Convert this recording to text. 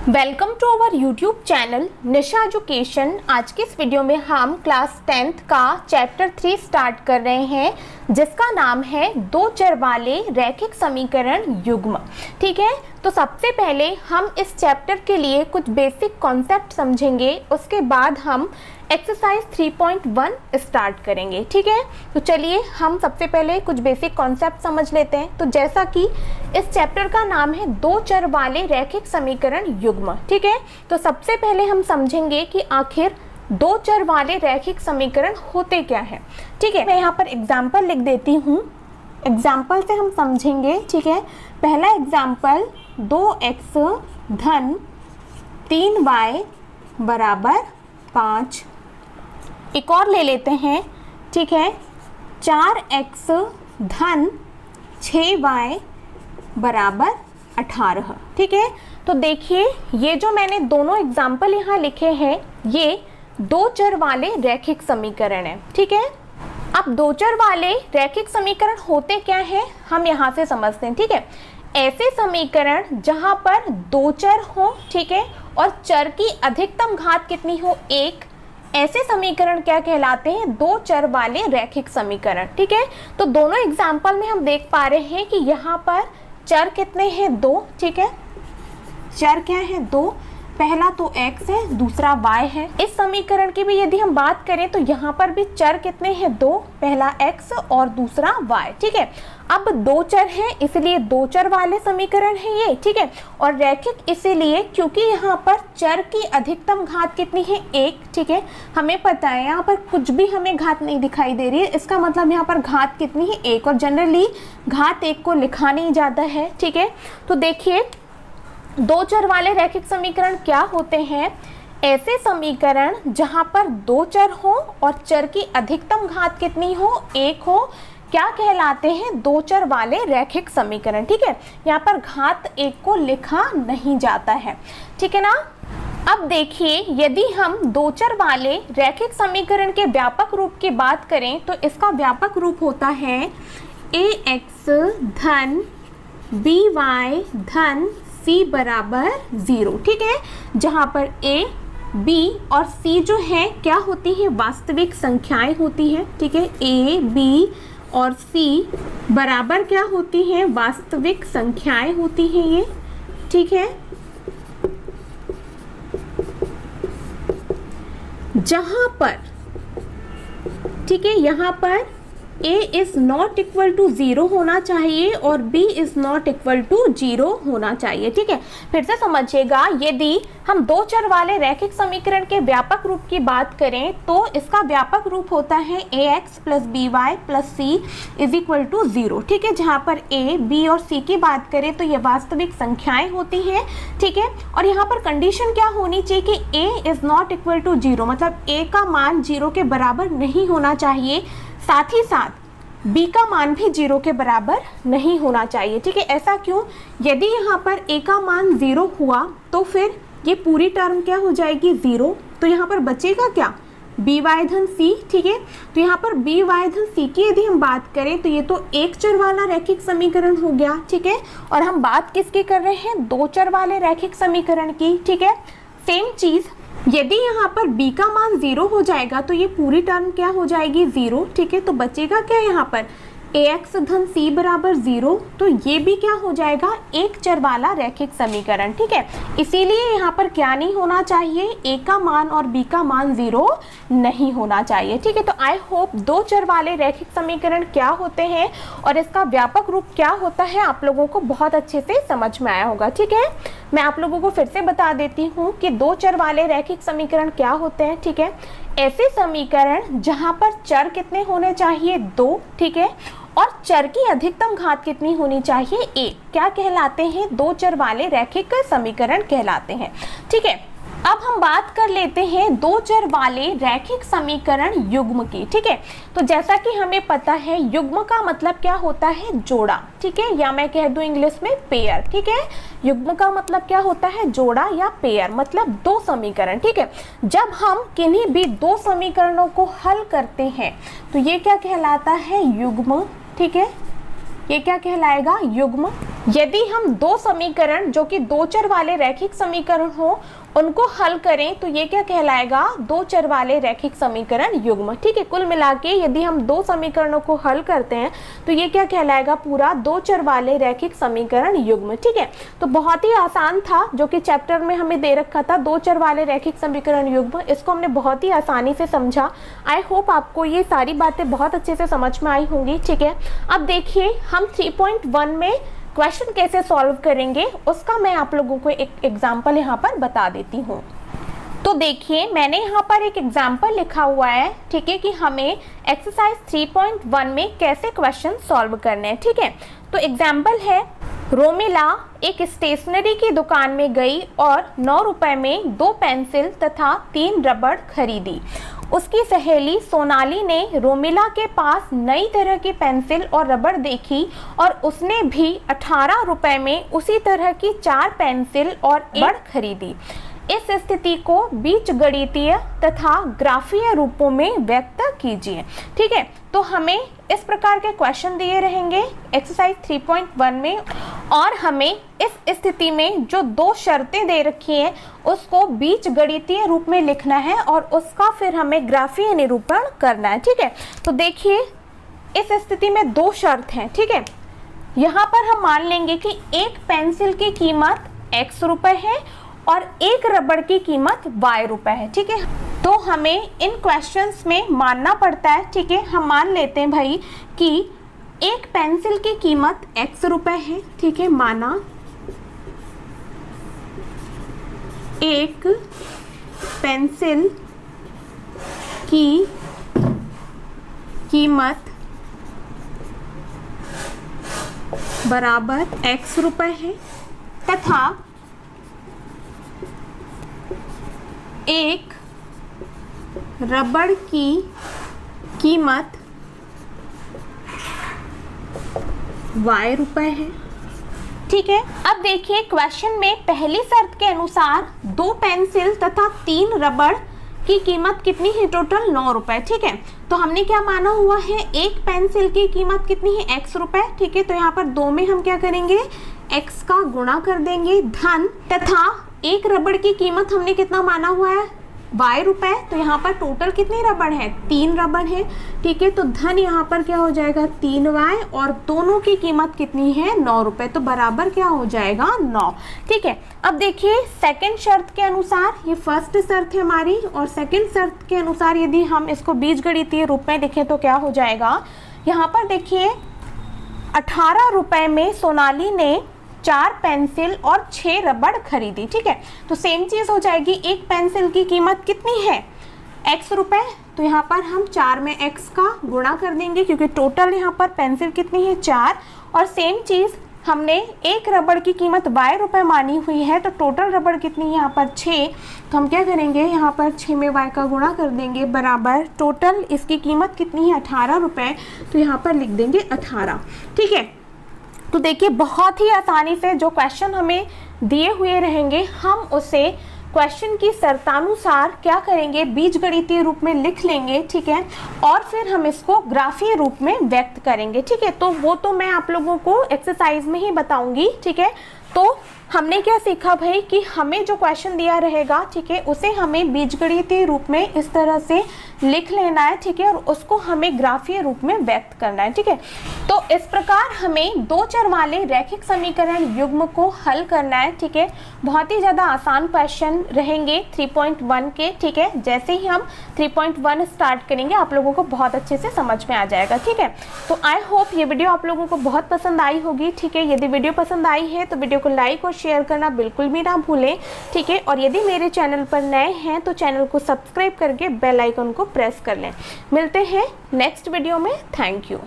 Welcome to our YouTube channel Nisha education. आज की इस वीडियो में हम क्लास 10th का चैप्टर 3 स्टार्ट कर रहे हैं, जिसका नाम है दो चर वाले रैखिक समीकरण युग्म। ठीक है, तो सबसे पहले हम इस चैप्टर के लिए कुछ बेसिक कॉन्सेप्ट समझेंगे, उसके बाद हम एक्सरसाइज 3.1 स्टार्ट करेंगे। ठीक है, तो चलिए हम सबसे पहले कुछ बेसिक कॉन्सेप्ट समझ लेते हैं। तो जैसा कि इस चैप्टर का नाम है दो चर वाले रैखिक समीकरण युग्म। ठीक है, तो सबसे पहले हम समझेंगे कि आखिर दो चर वाले रैखिक समीकरण होते क्या है। ठीक है, मैं यहाँ पर एग्जाम्पल लिख देती हूँ, एग्जाम्पल से हम समझेंगे। ठीक है, पहला एग्जाम्पल 2x धन 3y बराबर 5। एक और ले लेते हैं। ठीक है, 4x धन 6y बराबर 18। ठीक है, तो देखिए ये जो मैंने दोनों एग्जाम्पल यहाँ लिखे हैं, ये दो चर वाले रैखिक समीकरण है। ठीक है, अब दो चर वाले रैखिक समीकरण होते क्या हैं, हम यहाँ से समझते हैं। ठीक है, ऐसे समीकरण जहाँ पर दो चर हो, ठीक है, और चर की अधिकतम घात कितनी हो, 1, ऐसे समीकरण क्या कहलाते हैं, दो चर वाले रैखिक समीकरण। ठीक है, तो दोनों एग्जाम्पल में हम देख पा रहे हैं कि यहाँ पर चर कितने हैं, 2। ठीक है, चर क्या है, 2, पहला तो x है, दूसरा y है। इस समीकरण की भी यदि हम बात करें तो यहाँ पर भी चर कितने हैं, 2, पहला x और दूसरा y। ठीक है, अब दो चर हैं इसलिए दो चर वाले समीकरण है ये। ठीक है, और रैखिक इसीलिए क्योंकि यहाँ पर चर की अधिकतम घात कितनी है, 1। ठीक है, हमें पता है यहाँ पर कुछ भी हमें घात नहीं दिखाई दे रही है, इसका मतलब यहाँ पर घात कितनी है, 1, और जनरली घात 1 को लिखा नहीं जाता है। ठीक है, तो देखिए दो चर वाले रैखिक समीकरण क्या होते हैं, ऐसे समीकरण जहां पर दो चर हो और चर की अधिकतम घात कितनी हो, 1 हो, क्या कहलाते हैं, दो चर वाले रैखिक समीकरण। ठीक है, यहाँ पर घात 1 को लिखा नहीं जाता है। ठीक है ना। अब देखिए यदि हम दो चर वाले रैखिक समीकरण के व्यापक रूप की बात करें तो इसका व्यापक रूप होता है ax धन by धन c बराबर 0। ठीक है, जहां पर a, b और c जो है क्या होती है, वास्तविक संख्याएं होती है। ठीक है, a, b और c बराबर क्या होती हैं, वास्तविक संख्याएं होती हैं ये। ठीक है, जहां पर, ठीक है, यहाँ पर a is not equal to 0 होना चाहिए और b is not equal to 0 होना चाहिए। ठीक है, फिर से समझिएगा, यदि हम दो चर वाले रैखिक समीकरण के व्यापक रूप की बात करें तो इसका व्यापक रूप होता है ax plus by plus c is equal to 0। ठीक है, जहाँ पर a, b और c की बात करें तो ये वास्तविक संख्याएं होती हैं। ठीक है, और यहाँ पर कंडीशन क्या होनी चाहिए कि a is not equal to 0, मतलब a का मान 0 के बराबर नहीं होना चाहिए, साथ ही साथ b का मान भी 0 के बराबर नहीं होना चाहिए। ठीक है, ऐसा क्यों, यदि यहाँ पर a का मान 0 हुआ तो फिर ये पूरी टर्म क्या हो जाएगी, 0, तो यहाँ पर बचेगा क्या, by धन c। ठीक है, तो यहाँ पर by धन c की यदि हम बात करें तो ये तो एक चर वाला रैखिक समीकरण हो गया। ठीक है, और हम बात किसकी कर रहे हैं, दो चर वाले रैखिक समीकरण की। ठीक है, सेम चीज यदि यहाँ पर b का मान 0 हो जाएगा तो ये पूरी टर्म क्या हो जाएगी, 0। ठीक है, तो बचेगा क्या यहाँ पर, ax धन c बराबर 0, तो ये भी क्या हो जाएगा, एक चर वाला रैखिक समीकरण। ठीक है, इसीलिए यहाँ पर क्या नहीं होना चाहिए, a का मान और b का मान 0 नहीं होना चाहिए। ठीक है, तो आई होप दो चर वाले रैखिक समीकरण क्या होते हैं और इसका व्यापक रूप क्या होता है आप लोगों को बहुत अच्छे से समझ में आया होगा। ठीक है, मैं आप लोगों को फिर से बता देती हूँ कि दो चर वाले रैखिक समीकरण क्या होते हैं। ठीक है, ऐसे समीकरण जहां पर चर कितने होने चाहिए, 2। ठीक है, और चर की अधिकतम घात कितनी होनी चाहिए, 1, क्या कहलाते हैं, दो चर वाले रैखिक समीकरण कहलाते हैं। ठीक है, अब हम बात कर लेते हैं दो चर वाले रैखिक समीकरण युग्म की। ठीक है, तो जैसा कि हमें पता है युग्म का मतलब क्या होता है, जोड़ा। ठीक है, या मैं कह दूं इंग्लिश में पेयर। ठीक है, युग्म का मतलब क्या होता है, जोड़ा या पेयर, मतलब दो समीकरण। ठीक है, जब हम किन्हीं भी दो समीकरणों को हल करते हैं तो ये क्या कहलाता है, युग्म। ठीक है, ये क्या कहलाएगा, युग्म। यदि हम दो समीकरण जो कि दो चर वाले रैखिक समीकरण हो उनको हल करें तो ये क्या कहलाएगा, दो चर वाले रैखिक समीकरण युग्म। ठीक है, कुल मिला के यदि हम दो समीकरणों को हल करते हैं तो ये क्या कहलाएगा, पूरा दो चर वाले रैखिक समीकरण युग्म। ठीक है, तो बहुत ही आसान था जो कि चैप्टर में हमें दे रखा था, दो चर वाले रैखिक समीकरण युग्म। इसको हमने बहुत ही आसानी से समझा। आई होप आपको ये सारी बातें बहुत अच्छे से समझ में आई होंगी। ठीक है, अब देखिए हम 3.1 में क्वेश्चन कैसे सॉल्व करेंगे उसका मैं आप लोगों को एक एग्जाम्पल यहाँ पर बता देती हूँ। तो देखिए मैंने यहाँ पर एक एग्जाम्पल लिखा हुआ है। ठीक है, कि हमें एक्सरसाइज 3.1 में कैसे क्वेश्चन सॉल्व करने हैं। ठीक है, तो एग्जाम्पल है, रोमिला एक स्टेशनरी की दुकान में गई और 9 रुपए में 2 पेंसिल तथा 3 रबड़ खरीदी। उसकी सहेली सोनाली ने रोमिला के पास नई तरह की पेंसिल और रबड़ देखी और उसने भी 18 रुपए में उसी तरह की 4 पेंसिल और रबड़ खरीदी। इस स्थिति को बीजगणितीय तथा ग्राफीय रूपों में व्यक्त कीजिए। ठीक है, तो हमें इस प्रकार के क्वेश्चन दिए रहेंगे एक्सरसाइज 3.1 में और हमें इस स्थिति में जो दो शर्तें दे रखी हैं उसको बीजगणितीय रूप में लिखना है और उसका फिर हमें ग्राफीय निरूपण करना है। ठीक है, तो देखिए इस स्थिति में दो शर्त हैं। ठीक है, यहाँ पर हम मान लेंगे कि एक पेंसिल की कीमत x रुपए है और एक रबड़ की कीमत y रुपए है। ठीक है, तो हमें इन क्वेश्चंस में मानना पड़ता है। ठीक है, हम मान लेते हैं भाई कि एक पेंसिल की कीमत x रुपए है। ठीक है, माना एक पेंसिल की कीमत बराबर x रुपए है तथा एक रबड़ की कीमत y रुपए है। ठीक है, अब देखिए क्वेश्चन में पहली शर्त के अनुसार 2 पेंसिल तथा 3 रबड़ की कीमत कितनी है, टोटल 9 रुपए। ठीक है, तो हमने क्या माना हुआ है, एक पेंसिल की कीमत कितनी है, x रुपए। ठीक है, तो यहाँ पर 2 में हम क्या करेंगे, x का गुणा कर देंगे धन, तथा एक रबड़ की कीमत हमने कितना माना हुआ है, y रुपए। तो यहाँ पर टोटल कितने रबड़ है, 3 रबड़ है। ठीक है, तो धन यहाँ पर क्या हो जाएगा 3y और दोनों की कीमत कितनी है 9 रुपए, तो बराबर क्या हो जाएगा 9। ठीक है, अब देखिए सेकंड शर्त के अनुसार, ये फर्स्ट शर्त है हमारी और सेकंड शर्त के अनुसार यदि हम इसको बीजगणितीय रूप में लिखें तो क्या हो जाएगा, यहाँ पर देखिए 18 रुपए में सोनाली ने 4 पेंसिल और 6 रबड़ खरीदी। ठीक है, तो सेम चीज हो जाएगी, एक पेंसिल की कीमत कितनी है x रुपए, तो यहाँ पर हम 4 में x का गुणा कर देंगे क्योंकि टोटल यहाँ पर पेंसिल कितनी है 4, और सेम चीज हमने एक रबड़ की कीमत y रुपए मानी हुई है, तो टोटल रबड़ कितनी है यहाँ पर 6, तो हम क्या करेंगे यहाँ पर 6 में y का गुणा कर देंगे बराबर टोटल इसकी कीमत कितनी है 18 रुपए, तो यहाँ पर लिख देंगे 18। ठीक है, तो देखिए बहुत ही आसानी से जो क्वेश्चन हमें दिए हुए रहेंगे हम उसे क्वेश्चन की शर्तानुसार क्या करेंगे, बीजगणितीय रूप में लिख लेंगे। ठीक है, और फिर हम इसको ग्राफीय रूप में व्यक्त करेंगे। ठीक है, तो वो तो मैं आप लोगों को एक्सरसाइज में ही बताऊंगी। ठीक है, तो हमने क्या सीखा भाई कि हमें जो क्वेश्चन दिया रहेगा, ठीक है, उसे हमें बीजगणितीय रूप में इस तरह से लिख लेना है। ठीक है, और उसको हमें ग्राफीय रूप में व्यक्त करना है। ठीक है, तो इस प्रकार हमें दो चर वाले रैखिक समीकरण युग्म को हल करना है। ठीक है, बहुत ही ज़्यादा आसान क्वेश्चन रहेंगे 3.1 के। ठीक है, जैसे ही हम 3.1 स्टार्ट करेंगे आप लोगों को बहुत अच्छे से समझ में आ जाएगा। ठीक है, तो आई होप ये वीडियो आप लोगों को बहुत पसंद आई होगी। ठीक है, यदि वीडियो पसंद आई है तो वीडियो को लाइक और शेयर करना बिल्कुल भी ना भूलें। ठीक है, और यदि मेरे चैनल पर नए हैं तो चैनल को सब्सक्राइब करके बेल आइकन को प्रेस कर लें। मिलते हैं नेक्स्ट वीडियो में। Thank you.